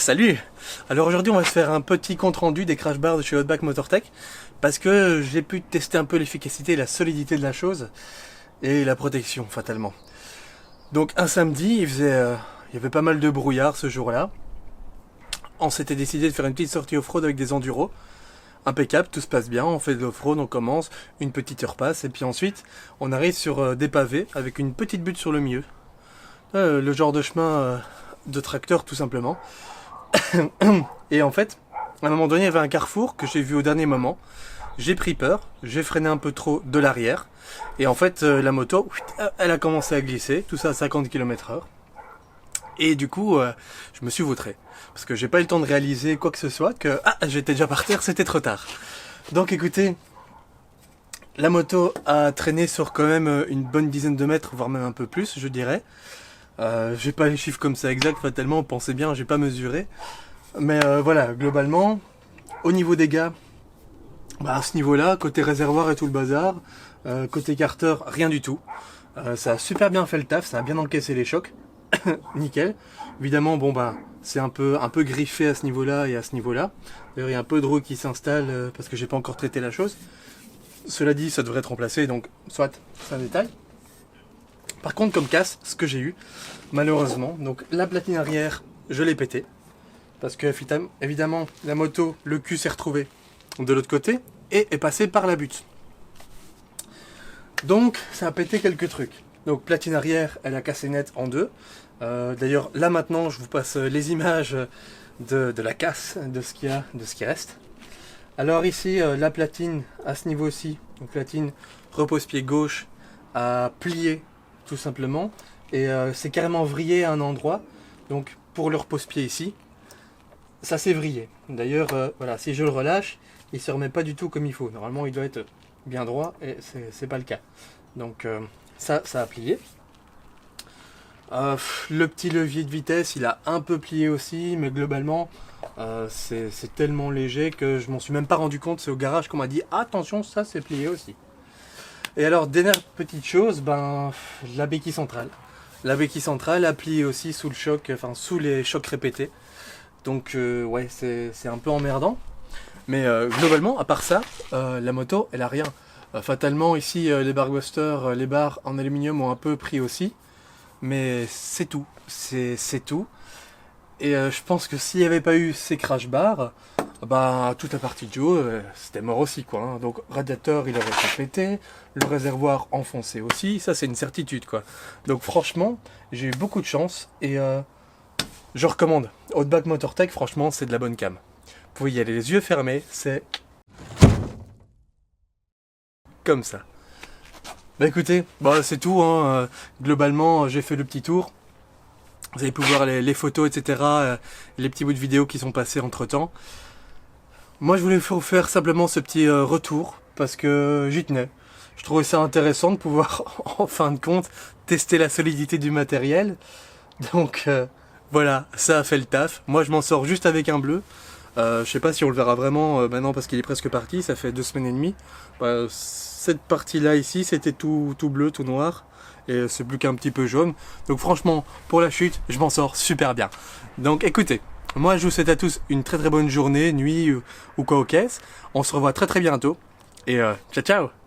Salut! Alors aujourd'hui on va se faire un petit compte rendu des crash bars de chez Outback Motortech parce que j'ai pu tester un peu l'efficacité et la solidité de la chose et la protection fatalement. Donc un samedi, il y avait pas mal de brouillard ce jour-là. On s'était décidé de faire une petite sortie off-road avec des enduros. Impeccable, tout se passe bien, on fait de l'off-road, on commence, une petite heure passe et puis ensuite on arrive sur des pavés avec une petite butte sur le milieu. Le genre de chemin de tracteur tout simplement. Et en fait, à un moment donné, il y avait un carrefour que j'ai vu au dernier moment. J'ai pris peur, j'ai freiné un peu trop de l'arrière. Et en fait, la moto, elle a commencé à glisser, tout ça à 50 km/h. Et du coup, je me suis vautré. Parce que j'ai pas eu le temps de réaliser quoi que ce soit, que j'étais déjà par terre, c'était trop tard. Donc écoutez, la moto a traîné sur quand même une bonne dizaine de mètres, voire même un peu plus, je dirais. J'ai pas les chiffres comme ça exacts, fatalement, pensez bien, j'ai pas mesuré. Mais voilà, globalement, au niveau dégâts, à ce niveau-là, côté réservoir et tout le bazar, côté carter, rien du tout. Ça a super bien fait le taf, ça a bien encaissé les chocs. Nickel. Évidemment, c'est un peu griffé à ce niveau-là et à ce niveau-là. D'ailleurs, il y a un peu de roue qui s'installe parce que j'ai pas encore traité la chose. Cela dit, ça devrait être remplacé, donc soit, c'est un détail. Par contre, comme casse, ce que j'ai eu, malheureusement, donc la platine arrière, je l'ai pété. Parce que, évidemment, la moto, le cul s'est retrouvé de l'autre côté et est passé par la butte. Donc, ça a pété quelques trucs. Donc, platine arrière, elle a cassé net en deux. D'ailleurs, là maintenant, je vous passe les images de la casse, de ce qui reste. Alors ici, la platine, à ce niveau-ci, donc platine repose-pied gauche, a plié tout simplement. Et c'est carrément vrillé à un endroit. Donc, pour le repose-pied ici, ça s'est vrillé. D'ailleurs, voilà, si je le relâche, il se remet pas du tout comme il faut. Normalement, il doit être bien droit et c'est pas le cas. Donc, ça a plié. Le petit levier de vitesse, il a un peu plié aussi, mais globalement, c'est tellement léger que je m'en suis même pas rendu compte. C'est au garage qu'on m'a dit attention, ça c'est plié aussi. Et alors, dernière petite chose, la béquille centrale. La béquille centrale a plié aussi sous le choc, enfin sous les chocs répétés. Donc ouais, c'est un peu emmerdant. Mais globalement, à part ça, la moto, elle a rien. Fatalement, ici, les barbusters, les barres en aluminium ont un peu pris aussi. Mais c'est tout. C'est tout. Et je pense que s'il n'y avait pas eu ces crash bars, toute la partie de haut, c'était mort aussi, quoi. Hein. Donc, radiateur, il aurait été pété. Le réservoir enfoncé aussi. Ça, c'est une certitude, quoi. Donc, franchement, j'ai eu beaucoup de chance. Et je recommande. Outback Motortech, franchement, c'est de la bonne cam. Vous pouvez y aller les yeux fermés. C'est comme ça. Écoutez, c'est tout. Hein. Globalement, j'ai fait le petit tour. Vous allez pouvoir voir les photos, etc. Les petits bouts de vidéo qui sont passés entre temps. Moi, je voulais vous faire simplement ce petit retour parce que j'y tenais. Je trouvais ça intéressant de pouvoir, en fin de compte, tester la solidité du matériel. Donc, voilà, ça a fait le taf. Moi, je m'en sors juste avec un bleu. Je sais pas si on le verra vraiment maintenant parce qu'il est presque parti. Ça fait 2 semaines et demie. Cette partie-là ici, c'était tout bleu, tout noir. Et c'est plus qu'un petit peu jaune. Donc franchement, pour la chute, je m'en sors super bien. Donc écoutez, moi je vous souhaite à tous une très très bonne journée, nuit ou quoi au caisse. On se revoit très très bientôt. Et ciao ciao!